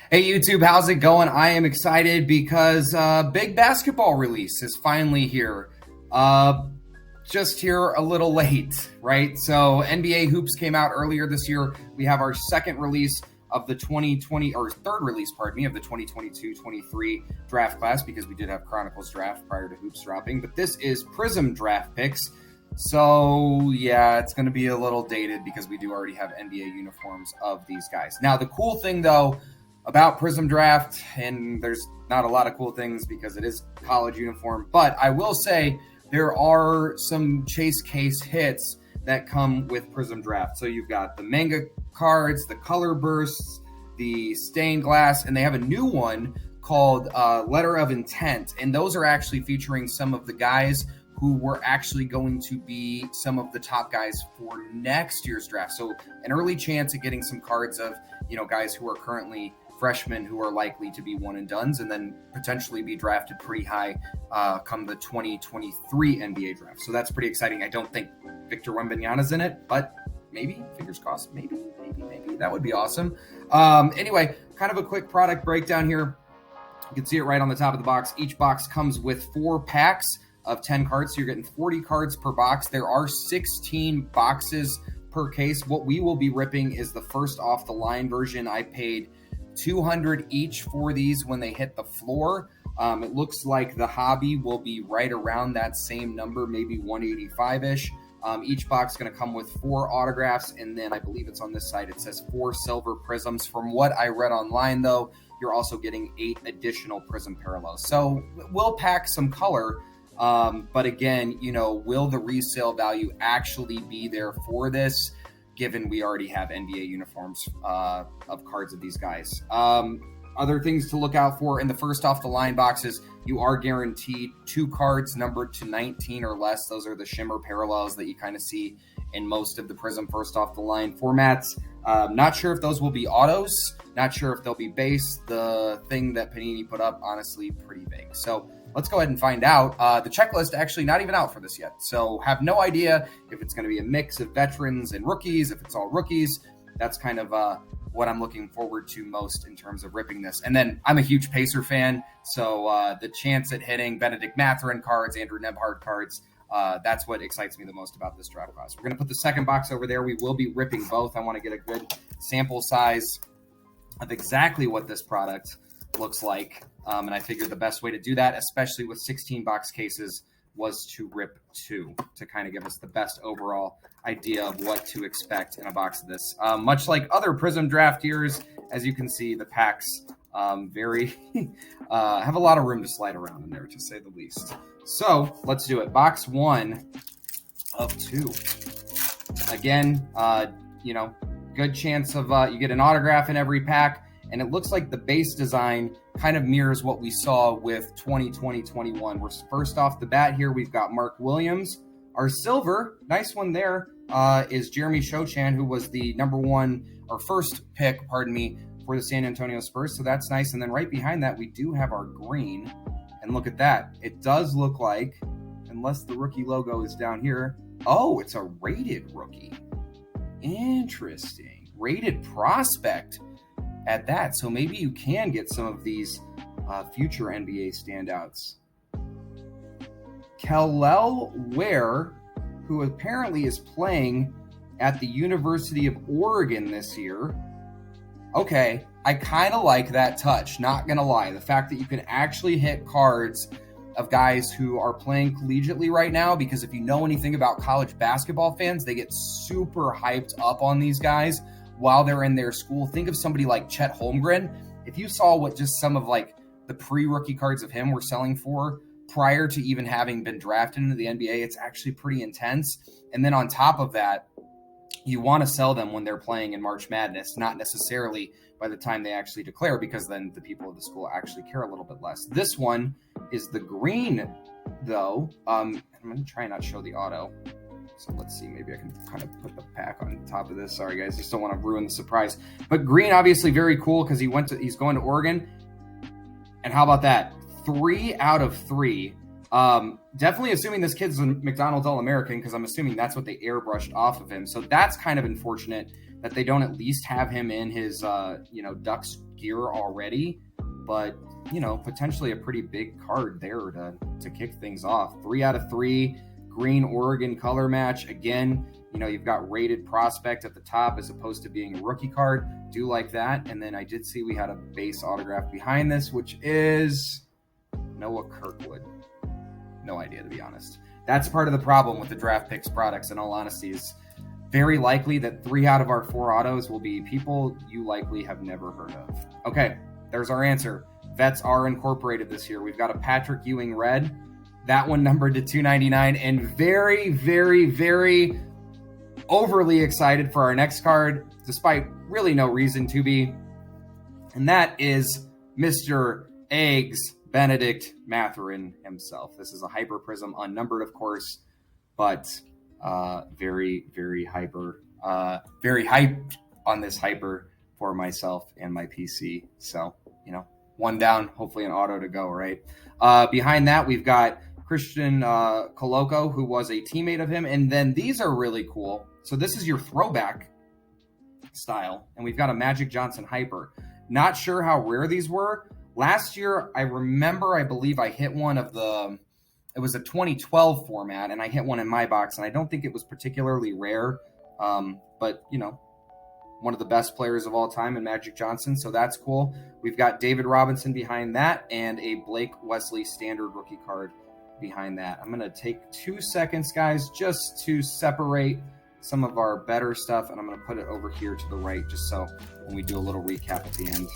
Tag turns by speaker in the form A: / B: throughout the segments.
A: Hey YouTube, how's it going? I am excited because big basketball release is finally here. Just here a little late, right? So NBA hoops came out earlier this year. We have our second release of the 2020, or third release, pardon me, of the 2022-23 draft class, because we did have Chronicles draft prior to hoops dropping. But this is Prizm draft picks. So yeah, it's going to be a little dated because we do already have NBA uniforms of these guys. Now, the cool thing though about Prizm draft, and there's not a lot of cool things because it is college uniform, but I will say there are some chase case hits that come with Prizm draft. So you've got the manga cards, the color bursts, the stained glass, and they have a new one called Letter of Intent. And those are actually featuring some of the guys who were actually going to be some of the top guys for next year's draft. So an early chance at getting some cards of, guys who are currently freshmen who are likely to be one and dones and then potentially be drafted pretty high come the 2023 NBA draft. So that's pretty exciting. I don't think Victor Wembanyama's in it, but maybe, fingers crossed, maybe. That would be awesome. Anyway, kind of a quick product breakdown here. You can see it right on the top of the box. Each box comes with 4 packs of 10 cards, so you're getting 40 cards per box. There are 16 boxes per case. What we will be ripping is the first off the line version. I paid $200 each for these when they hit the floor. It looks like the hobby will be right around that same number, maybe 185-ish. Each box is going to come with 4 autographs, and then I believe it's on this side, it says 4 silver prisms. From what I read online, though, you're also getting 8 additional Prizm parallels. So we'll pack some color, but again, will the resale value actually be there for this, given we already have NBA uniforms of cards of these guys? Other things to look out for in the first off the line boxes, you are guaranteed 2 cards numbered to 19 or less. Those are the shimmer parallels that you kind of see in most of the Prizm first off the line formats. Not sure if those will be autos, not sure if they'll be base. The thing that Panini put up, honestly, pretty vague. So let's go ahead and find out. The checklist actually not even out for this yet. So have no idea if it's going to be a mix of veterans and rookies, if it's all rookies. That's kind of what I'm looking forward to most in terms of ripping this. And then I'm a huge Pacer fan, so the chance at hitting Benedict Mathurin cards, Andrew Nebhard cards, that's what excites me the most about this draft class. We're going to put the second box over there. We will be ripping both. I want to get a good sample size of exactly what this product looks like. And I figured the best way to do that, especially with 16 box cases, was to rip 2 to kind of give us the best overall idea of what to expect in a box of this. Much like other Prizm draft years, as you can see, the packs very have a lot of room to slide around in there, to say the least. So let's do it. Box 1 of 2. Again, good chance of you get an autograph in every pack. And it looks like the base design kind of mirrors what we saw with 2020-21. We're first off the bat here, we've got Mark Williams. Our silver, nice one there, is Jeremy Shochan, who was the first pick, for the San Antonio Spurs. So that's nice. And then right behind that, we do have our green. And look at that. It does look like, unless the rookie logo is down here, oh, it's a rated rookie. Interesting. Rated prospect at that. So maybe you can get some of these future NBA standouts. Kel'el Ware, who apparently is playing at the University of Oregon this year. Okay, I kind of like that touch, not going to lie. The fact that you can actually hit cards of guys who are playing collegiately right now, because if you know anything about college basketball fans, they get super hyped up on these guys while they're in their school. Think of somebody like Chet Holmgren. If you saw what just some of like the pre-rookie cards of him were selling for prior to even having been drafted into the NBA, it's actually pretty intense. And then on top of that, you want to sell them when they're playing in March Madness, not necessarily by the time they actually declare, because then the people of the school actually care a little bit less. This one is the green, though. I'm going to try and not show the auto. So let's see, maybe I can kind of put the pack on top of this. Sorry, guys, just don't want to ruin the surprise. But green, obviously very cool because he's going to Oregon. And how about that? 3 out of 3. Definitely assuming this kid's a McDonald's All-American, because I'm assuming that's what they airbrushed off of him. So that's kind of unfortunate that they don't at least have him in his, Ducks gear already. But, potentially a pretty big card there to kick things off. 3 out of 3, green Oregon color match. Again, you've got rated prospect at the top as opposed to being a rookie card. Do like that. And then I did see we had a base autograph behind this, which is Noah Kirkwood. No idea, to be honest. That's part of the problem with the draft picks products, in all honesty, is very likely that 3 out of our 4 autos will be people you likely have never heard of. Okay, there's our answer. Vets are incorporated this year. We've got a Patrick Ewing red. That one numbered to 299, and very, very, very overly excited for our next card, despite really no reason to be. And that is Mr. Eggs Benedict Mathurin himself. This is a Hyper Prizm, unnumbered, of course, but very, very hyper, very hyped on this Hyper for myself and my PC. So, one down, hopefully an auto to go, right? Behind that, we've got Christian Coloco, who was a teammate of him. And then these are really cool. So this is your throwback style. And we've got a Magic Johnson Hyper. Not sure how rare these were. Last year, I believe I hit one of it was a 2012 format, and I hit one in my box, and I don't think it was particularly rare. But, one of the best players of all time in Magic Johnson, so that's cool. We've got David Robinson behind that, and a Blake Wesley standard rookie card behind that. I'm going to take 2 seconds, guys, just to separate some of our better stuff, and I'm going to put it over here to the right, just so when we do a little recap at the end,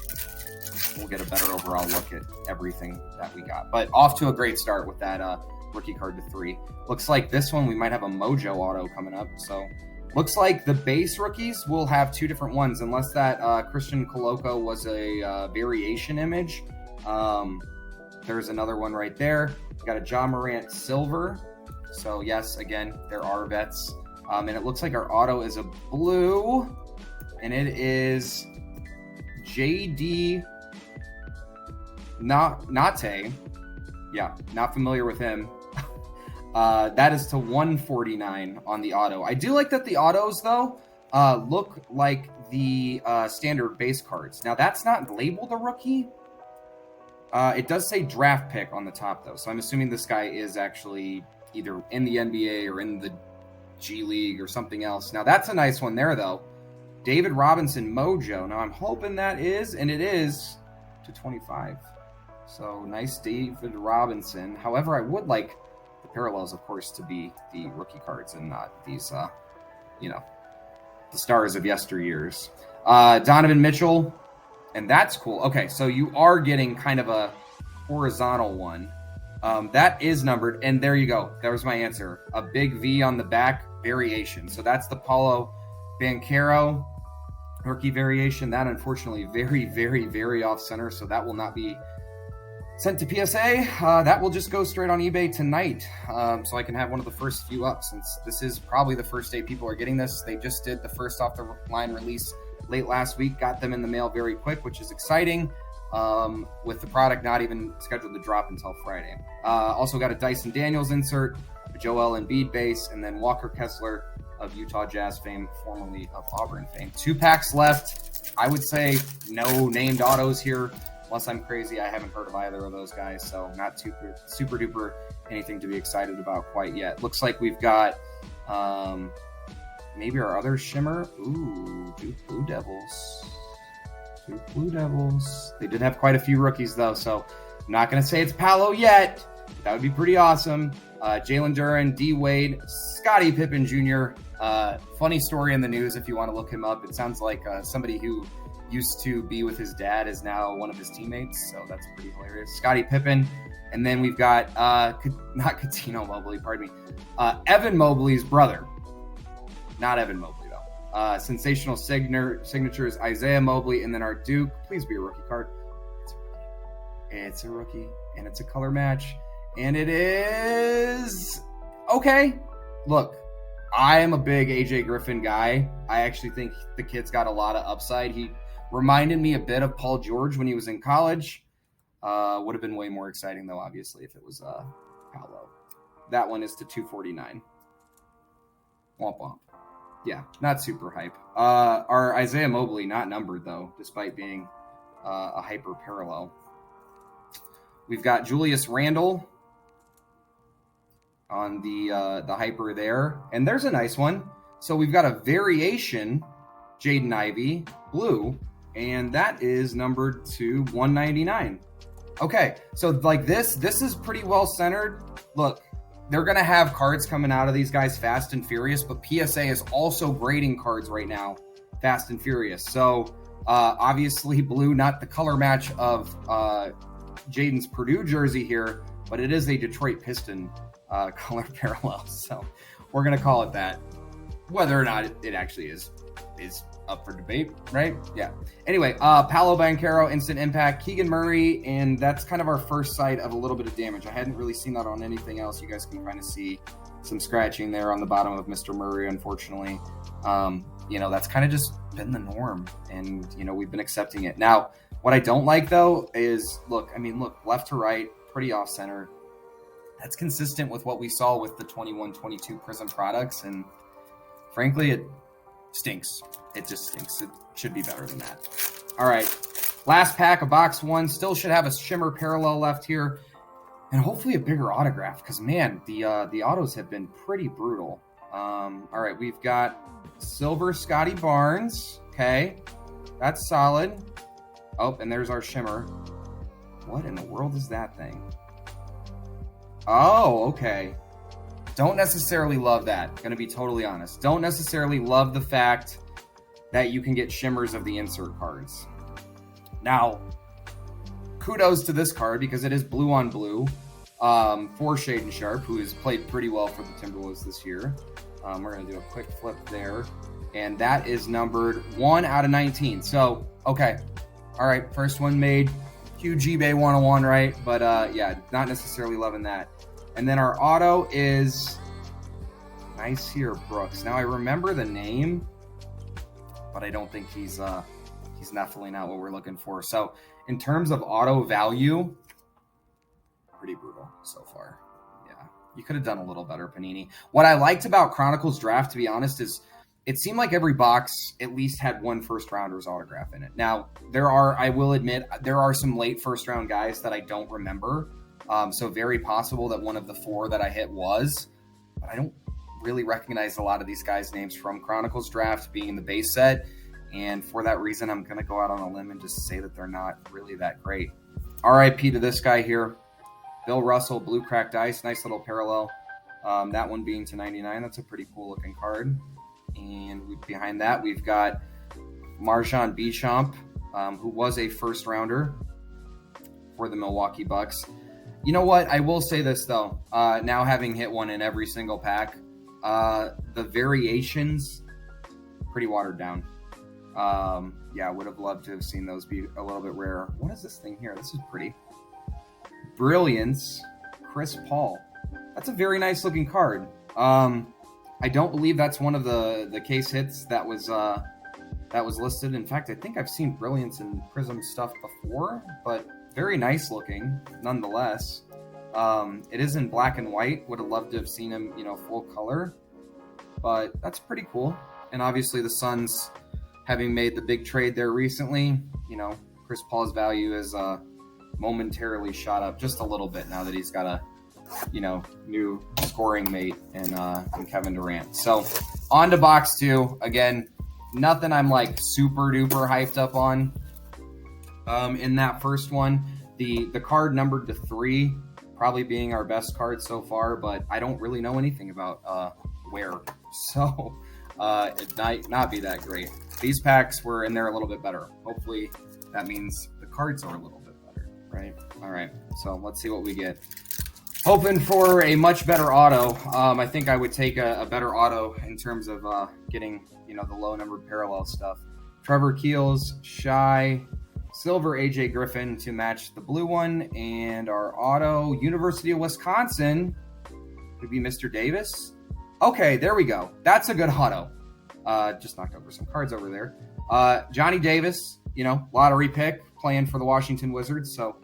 A: we'll get a better overall look at everything that we got. But off to a great start with that rookie card to 3. Looks like this one we might have a Mojo auto coming up, so looks like the base rookies will have 2 different ones, unless that Christian Coloco was a variation image. There's another one right there. We got a John Morant silver. So yes, again, there are vets. And it looks like our auto is a blue, and it is JD Nate. Yeah, not familiar with him. That is to 149 on the auto. I do like that the autos, though, look like the standard base cards. Now, that's not labeled a rookie. It does say draft pick on the top, though. So I'm assuming this guy is actually either in the NBA or in the G League or something else. Now, that's a nice one there, though. David Robinson Mojo. Now, I'm hoping that is, and it is, to 25. So, nice David Robinson. However, I would like the parallels, of course, to be the rookie cards and not these, the stars of yesteryears. Donovan Mitchell, and that's cool. Okay, so you are getting kind of a horizontal one. That is numbered, and there you go. There's my answer. A big V on the back variation. So that's the Paulo Banchero rookie variation. That, unfortunately, very, very, very off-center, so that will not be sent to PSA. That will just go straight on eBay tonight, so I can have one of the first few up, since this is probably the first day people are getting this. They just did the first off-the-line release late last week, got them in the mail very quick, which is exciting, with the product not even scheduled to drop until Friday. Also got a Dyson Daniels insert, a Joel Embiid base, and then Walker Kessler of Utah Jazz fame, formerly of Auburn fame. 2 packs left. I would say no named autos here. Unless I'm crazy, I haven't heard of either of those guys, so not super duper anything to be excited about quite yet. Looks like we've got maybe our other shimmer. Ooh, Duke Blue Devils. Duke Blue Devils. They did have quite a few rookies, though, so I'm not going to say it's Paolo yet. That would be pretty awesome. Jalen Duren, D. Wade, Scottie Pippen Jr. Funny story in the news if you want to look him up. It sounds like somebody who used to be with his dad is now one of his teammates, so that's pretty hilarious. Scottie Pippen, and then we've got not Coutinho Mobley, pardon me, Evan Mobley's brother. Not Evan Mobley, though. Sensational signatures, Isaiah Mobley, and then our Duke. Please be a rookie card. It's a rookie, and it's a color match, and it is okay. Look, I am a big AJ Griffin guy. I actually think the kid's got a lot of upside. He reminded me a bit of Paul George when he was in college. Would have been way more exciting, though, obviously, if it was Paolo. That one is to 249. Womp womp. Yeah, not super hype. Our Isaiah Mobley, not numbered though, despite being a hyper parallel. We've got Julius Randle on the hyper there, and there's a nice one. So we've got a variation Jaden Ivey blue, and that is numbered to 199. Okay, so like this is pretty well centered. Look, they're going to have cards coming out of these guys fast and furious, but PSA is also grading cards right now fast and furious. So obviously blue, not the color match of Jaden's Purdue jersey here, but it is a Detroit Piston color parallel. So we're going to call it that. Whether or not it actually is up for debate, right? Yeah. Anyway, Paolo Banchero, instant impact, Keegan Murray, and that's kind of our first sight of a little bit of damage. I hadn't really seen that on anything else. You guys can kind of see some scratching there on the bottom of Mr. Murray, unfortunately. That's kind of just been the norm, and, we've been accepting it. Now, what I don't like, though, is, look, left to right, pretty off-center. That's consistent with what we saw with the 21-22 Prizm products, and frankly, it stinks. It just stinks. It should be better than that. All right. Last pack of box one. Still should have a shimmer parallel left here. And hopefully a bigger autograph. Because, man, the autos have been pretty brutal. All right. We've got silver Scotty Barnes. Okay. That's solid. Oh, and there's our shimmer. What in the world is that thing? Oh, okay. Don't necessarily love that. Going to be totally honest. Don't necessarily love the fact that you can get shimmers of the insert cards. Now, kudos to this card because it is blue on blue for Shaden Sharp, who has played pretty well for the Timberwolves this year. We're going to do a quick flip there. And that is numbered 1 out of 19. So, okay. All right, first one made. Huge eBay 101, right? But, yeah, not necessarily loving that. And then our auto is nice here, Brooks. Now, I remember the name, but I don't think he's definitely not what we're looking for. So in terms of auto value, pretty brutal so far. Yeah, you could have done a little better, Panini. What I liked about Chronicles Draft, to be honest, is it seemed like every box at least had one first rounder's autograph in it. Now, I will admit, there are some late first round guys that I don't remember. So very possible that one of the 4 that I hit was, but I don't really recognize a lot of these guys' names from Chronicles Draft being in the base set. And for that reason, I'm going to go out on a limb and just say that they're not really that great. RIP to this guy here. Bill Russell, Blue Cracked Ice. Nice little parallel. That one being to 99. That's a pretty cool looking card. And behind that, we've got Marjan Beauchamp, who was a first rounder for the Milwaukee Bucks. You know what? I will say this, though. Now having hit one in every single pack, the variations, pretty watered down. Yeah, would have loved to have seen those be a little bit rarer. What is this thing here? This is pretty. Brilliance, Chris Paul. That's a very nice looking card. I don't believe that's one of the case hits that was listed. In fact, I think I've seen Brilliance and Prizm stuff before, but very nice looking nonetheless. It is in black and white. Would have loved to have seen him, full color, but that's pretty cool. And obviously the Suns, having made the big trade there recently, Chris Paul's value is momentarily shot up just a little bit now that he's got a new scoring mate in Kevin Durant. So on to box 2. Again, nothing I'm like super duper hyped up on in that first one. The card numbered to 3 probably being our best card so far, but I don't really know anything about where, so it might not be that great. These packs were in there a little bit better. Hopefully that means the cards are a little bit better, right? All right, so let's see what we get. Hoping for a much better auto. I think I would take a better auto in terms of getting, the low numbered parallel stuff. Trevor Keels, Shy, silver AJ Griffin to match the blue one, and our auto, University of Wisconsin, would be Mr. Davis. Okay, there we go. That's a good auto. Just knocked over some cards over there. Johnny Davis, lottery pick, playing for the Washington Wizards, so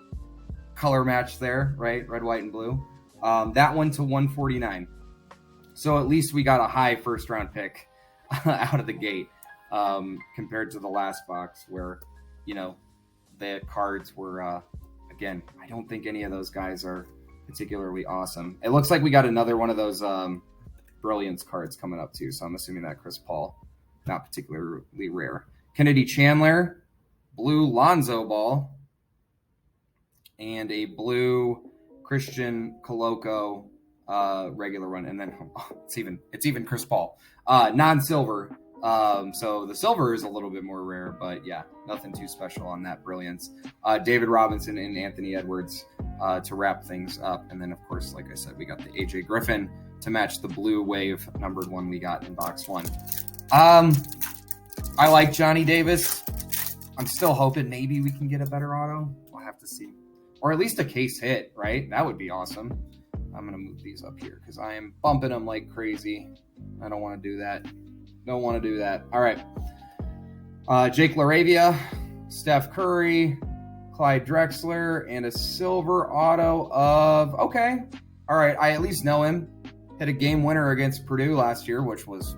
A: color match there, right? Red, white, and blue. That one to 149. So at least we got a high first round pick out of the gate, compared to the last box where, you know, the cards were, again, I don't think any of those guys are particularly awesome. It looks like we got another one of those Brilliance cards coming up too, so I'm assuming that Chris Paul, not particularly rare. Kennedy Chandler, blue Lonzo Ball, and a blue Christian Coloco regular one, and then it's even Chris Paul, non-silver. So the silver is a little bit more rare, but yeah, nothing too special on that Brilliance. David Robinson and Anthony Edwards to wrap things up, and then of course, like I said, we got the AJ Griffin to match the blue wave numbered one we got in box one. I like Johnny Davis. I'm still hoping maybe we can get a better auto. We'll have to see. Or at least a case hit, right? That would be awesome. I'm going to move these up here because I am bumping them like crazy. I don't want to do that. Don't want to do that. All right. Jake LaRavia, Steph Curry, Clyde Drexler, and a silver auto of, okay. All right. I at least know him. Hit a game winner against Purdue last year, which was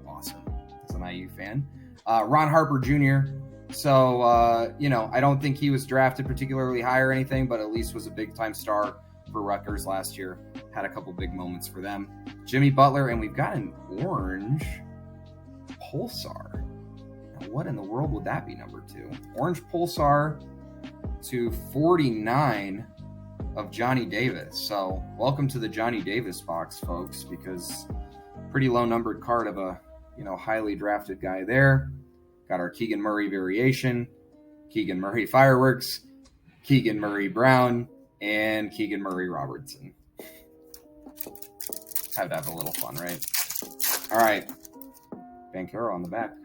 A: awesome as an IU fan. Ron Harper Jr., so, you know, I don't think he was drafted particularly high or anything, but at least was a big-time star for Rutgers last year. Had a couple big moments for them. Jimmy Butler, and we've got an orange Pulsar. Now, what in the world would that be, number 2? Orange Pulsar to 49 of Johnny Davis. So, welcome to the Johnny Davis box, folks, because pretty low-numbered card of a, you know, highly drafted guy there. Got our Keegan Murray variation, Keegan Murray fireworks, Keegan Murray Brown, and Keegan Murray Robertson. Have to have a little fun, right? All right. Banchero on the back.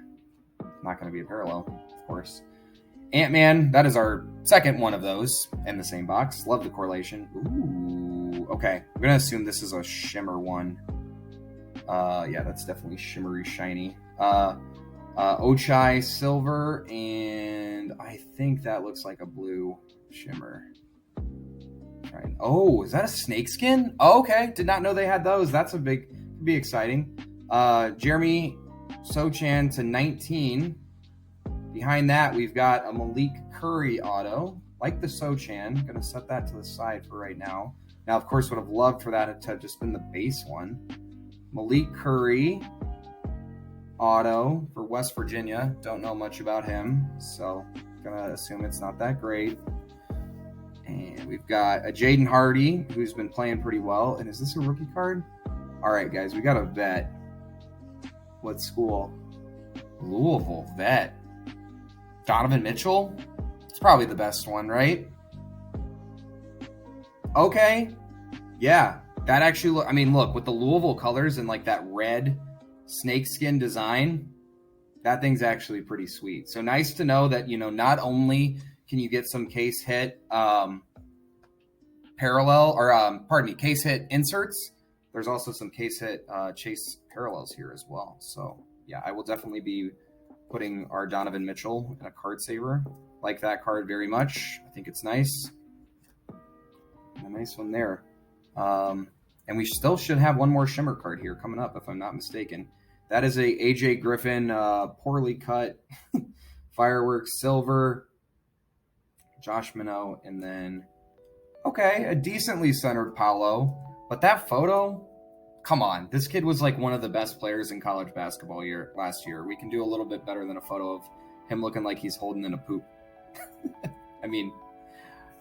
A: Not going to be a parallel, of course. Ant-Man, that is our second one of those in the same box. Love the correlation. Ooh, okay. I'm going to assume this is a shimmer one. Yeah, that's definitely shimmery, shiny. Ochai silver, and I think that looks like a blue shimmer. Right. Oh, is that a snakeskin? Oh, okay, did not know they had those. That's could be exciting. Jeremy Sochan to 19. Behind that, we've got a Malik Curry auto, like the Sochan. Gonna set that to the side for right now. Now, of course, would have loved for that to have just been the base one. Malik Curry auto for West Virginia. Don't know much about him, so gonna assume it's not that great. And we've got a Jaden Hardy, who's been playing pretty well. And is this a rookie card? All right, guys, we got a vet. What school? Louisville vet. Donovan Mitchell? It's probably the best one, right? Okay. Yeah, that actually, I mean, look, with the Louisville colors and like that red snakeskin design, that thing's actually pretty sweet. So nice to know that, you know, not only can you get some case hit parallel or case hit inserts, there's also some case hit chase parallels here as well. So yeah, I will definitely be putting our Donovan Mitchell in a card saver. Like that card very much. I think it's nice. And a nice one there. And we still should have one more shimmer card here coming up, if I'm not mistaken. That is a AJ Griffin poorly cut fireworks silver. Josh Minot, and then, okay, a decently centered Paolo. But that photo, come on. This kid was like one of the best players in college basketball last year. We can do a little bit better than a photo of him looking like he's holding in a poop. I mean,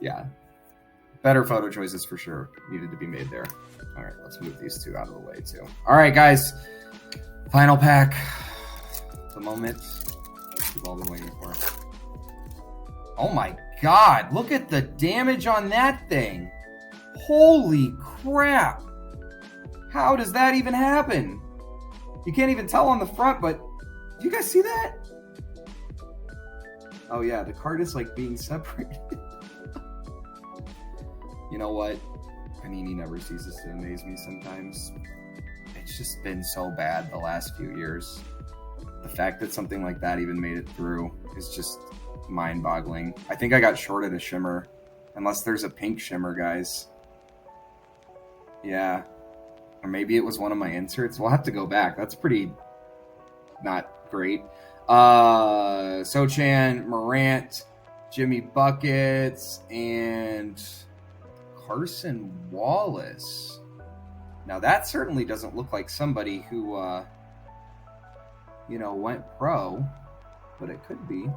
A: yeah. Better photo choices for sure needed to be made there. All right, let's move these two out of the way too. All right, guys. Final pack. The moment we've all been waiting for. Oh my God, look at the damage on that thing. Holy crap. How does that even happen? You can't even tell on the front, but do you guys see that? Oh yeah, the card is like being separated. You know what? Panini never ceases to amaze me sometimes. It's just been so bad the last few years. The fact that something like that even made it through is just mind-boggling. I think I got shorted a shimmer. Unless there's a pink shimmer, guys. Yeah. Or maybe it was one of my inserts. We'll have to go back. That's pretty not great. Sochan, Morant, Jimmy Buckets, and Carson Wallace. Now that certainly doesn't look like somebody who, went pro, but it could be.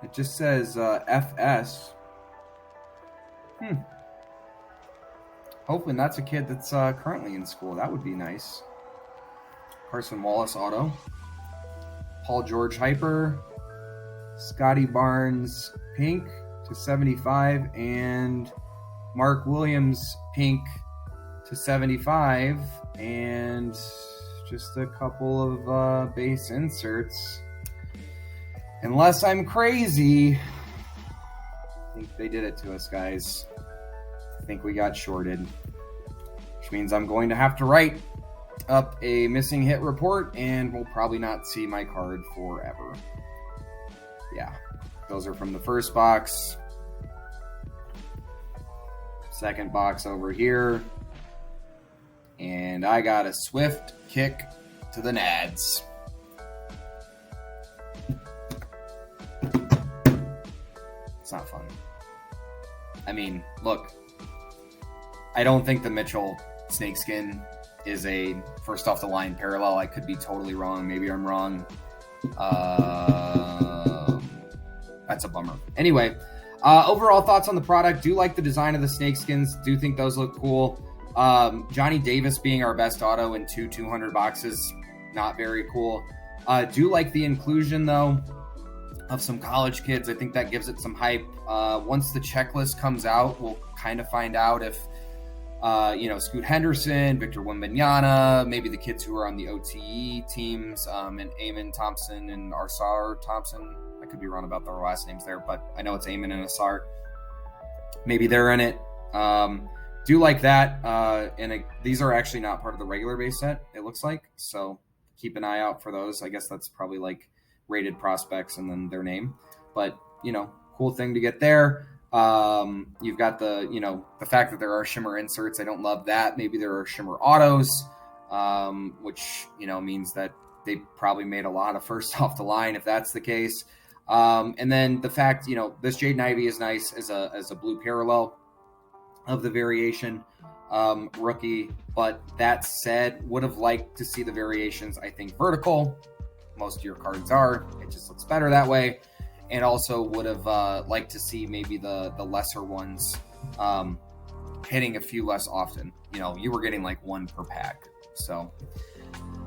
A: It just says FS. Hoping that's a kid that's currently in school. That would be nice. Carson Wallace auto. Paul George Hyper. Scotty Barnes pink /75, and Mark Williams pink /75, and just a couple of base inserts. Unless I'm crazy, I think they did it to us, guys. I think we got shorted, which means I'm going to have to write up a missing hit report, and we'll probably not see my card forever. Yeah, those are from the first box. Second box over here. And I got a swift kick to the nads. It's not fun. I mean, look, I don't think the Mitchell snakeskin is a first off the line parallel. I could be totally wrong. Maybe I'm wrong. That's a bummer. Anyway, overall thoughts on the product. Do like the design of the snakeskins. Do think those look cool. Johnny Davis being our best auto in 200 boxes. Not very cool. Do like the inclusion, though, of some college kids. I think that gives it some hype. Once the checklist comes out, we'll kind of find out if, Scoot Henderson, Victor Wembanyama, maybe the kids who are on the OTE teams, and Eamon Thompson and Arsar Thompson. I could be wrong about their last names there, but I know it's Eamon and Arsar. Maybe they're in it. Do like that. These are actually not part of the regular base set, it looks like. So keep an eye out for those. I guess that's probably like rated prospects and then their name. But, cool thing to get there. You've got the fact that there are shimmer inserts. I don't love that. Maybe there are shimmer autos, which, means that they probably made a lot of first off the line if that's the case. And then the fact, this Jaden Ivey is nice as a blue parallel of the variation rookie. But that said, would have liked to see the variations, I think, vertical. Most of your cards are. It just looks better that way. And also would have liked to see maybe the lesser ones hitting a few less often. You were getting like one per pack. So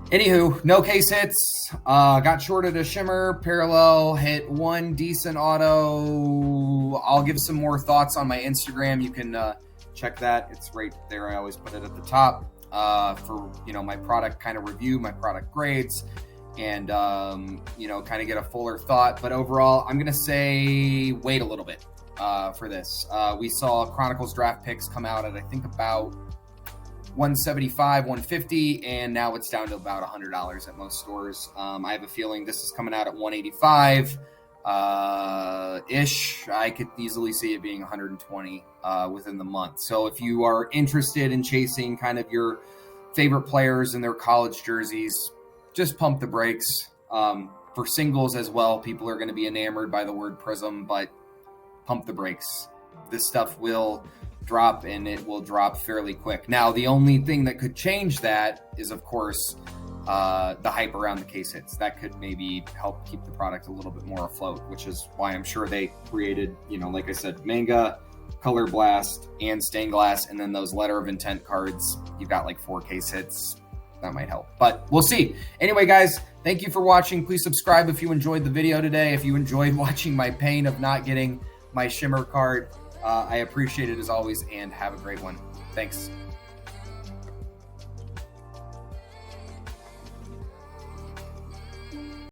A: anywho, no case hits. Got shorted a shimmer parallel, hit one decent auto. I'll give some more thoughts on my Instagram. You can check that. It's right there. I always put it at the top for my product kind of review, my product grades, and kind of get a fuller thought. But overall, I'm gonna say wait a little bit for this. We saw Chronicles draft picks come out at I think about $175, $150, and now it's down to about $100 at most stores. I have a feeling this is coming out at $185 ish. I could easily see it being $120 within the month. So if you are interested in chasing kind of your favorite players in their college jerseys, just pump the brakes. For singles as well, people are going to be enamored by the word Prizm, but pump the brakes. This stuff will drop, and it will drop fairly quick. Now, the only thing that could change that is, of course, the hype around the case hits. That could maybe help keep the product a little bit more afloat, which is why I'm sure they created, like I said, Manga, Color Blast, and Stained Glass, and then those letter of intent cards. You've got like 4 case hits. That might help, but we'll see. Anyway, guys, thank you for watching. Please subscribe if you enjoyed the video today. If you enjoyed watching my pain of not getting my shimmer card, I appreciate it as always, and have a great one. Thanks.